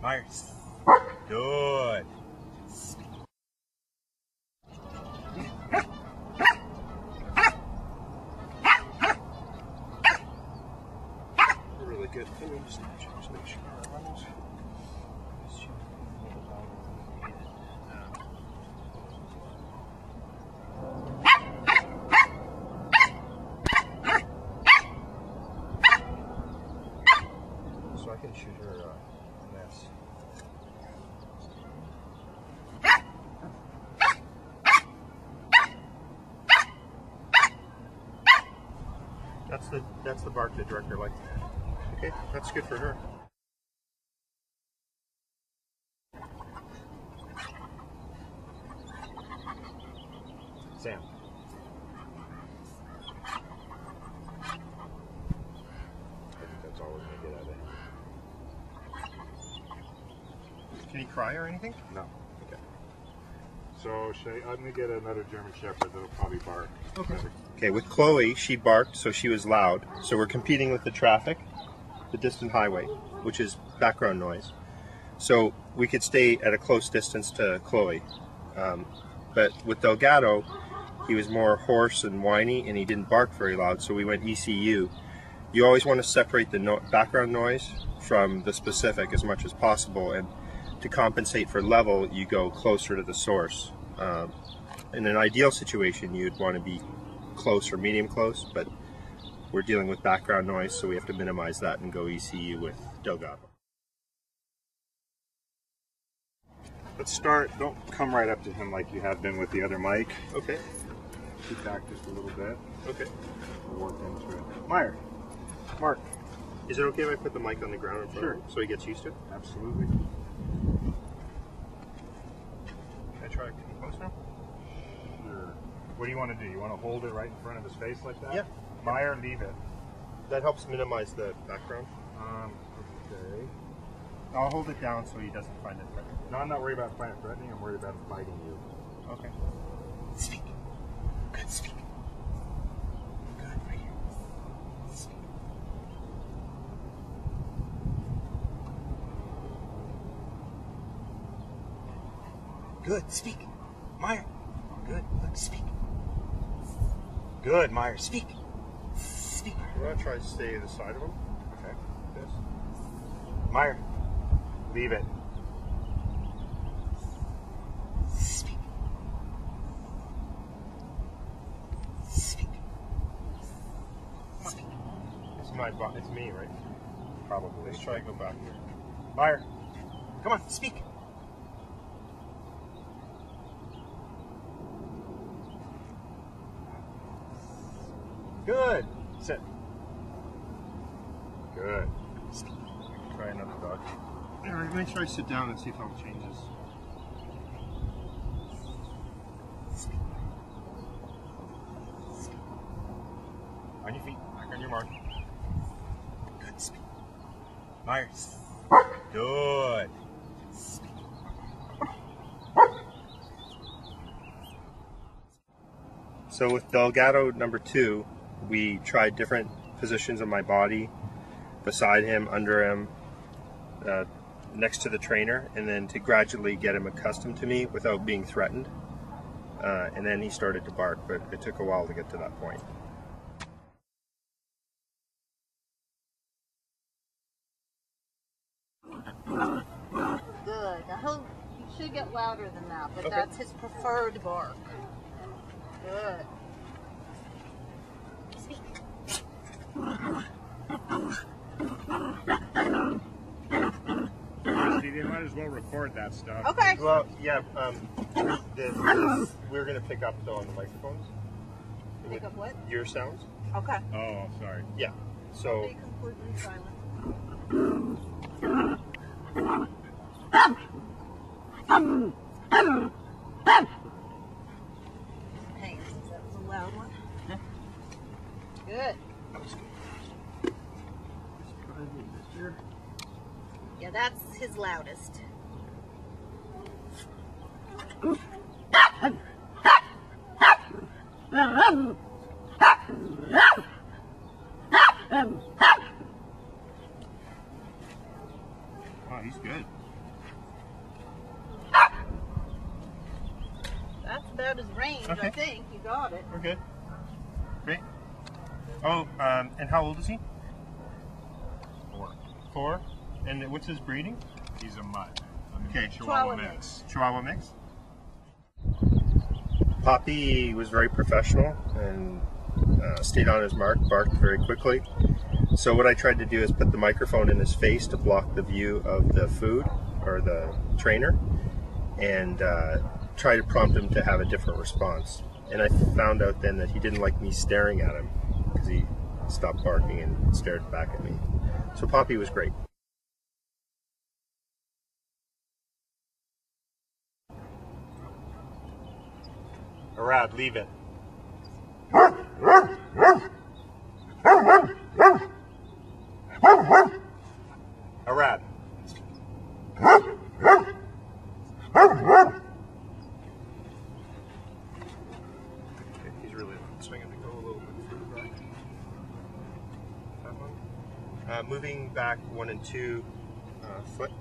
Myers. Good. Really good. Let me just make sure it runs. So I can shoot her mess. That's the bark the director likes. Okay, that's good for her. Sam. I think that's all we're gonna get out of it. Can he cry or anything? No. Okay. So I'm gonna get another German Shepherd that'll probably bark. Okay. Okay, with Chloe, she barked, so she was loud. So we're competing with the traffic, the distant highway, which is background noise. So we could stay at a close distance to Chloe. But with Delgado, he was more hoarse and whiny, and he didn't bark very loud, so we went ECU. You always want to separate the background noise from the specific as much as possible, and to compensate for level, you go closer to the source. In an ideal situation, you'd want to be close or medium close, but we're dealing with background noise, so we have to minimize that and go ECU with Delgado. Let's start. Don't come right up to him like you have been with the other mic. Okay. Keep back just a little bit. Okay. We'll work into it. Meyer. Mark. Is it okay if I put the mic on the ground in front of him so he gets used to it? Absolutely. Can I try to come close now? Sure. What do you want to do? You want to hold it right in front of his face like that? Yeah. Meyer, leave it. That helps minimize the background. Okay. I'll hold it down so he doesn't find it threatening. No, I'm not worried about threatening. I'm worried about him biting you. Okay. Speak. Good, speak. Good, right here. Speak. Good, speak. Meyer. Good, look, speak. Good, Meyer, speak. Speak. We're going to try to stay to the side of him. Okay. This. Meyer, leave it. Speak. Speak. Speak. It's me, right? Probably. Let's try to go back here. Meyer, Come on, speak. good. Sit. Good. Speak. Try another dog. All right, let me try to sit down and see if how it changes. Speak. Speak. On your feet. Back on your mark. Good. Speak. Myers. Good. Speak. So with Delgado number 2, we tried different positions of my body, beside him, under him, next to the trainer, and then to gradually get him accustomed to me without being threatened. And then he started to bark, but it took a while to get to that point. Good. I hope he should get louder than that, but Okay. that's his preferred bark. Good. Speak. Steve, you might as well record that stuff. Okay. Well, yeah, we're going to pick up though on the microphones. Pick up what? Your sounds. Okay. Oh, sorry. Yeah. So. Be completely silent. Hey, that was a loud one. Good. Yeah, that's his loudest. Wow, he's good. Okay. I think you got it. We're good. Great. Oh, and how old is he? 4. 4. And what's his breeding? He's a mutt. Okay. Chihuahua mix. Chihuahua mix. Poppy was very professional and stayed on his mark, barked very quickly. So what I tried to do is put the microphone in his face to block the view of the food or the trainer, and try to prompt him to have a different response. And I found out then that he didn't like me staring at him because he stopped barking and stared back at me. So Poppy was great. Arad, leave it. Arad. He's really swinging to go a little bit further back. That one. Moving back 1 and 2 foot.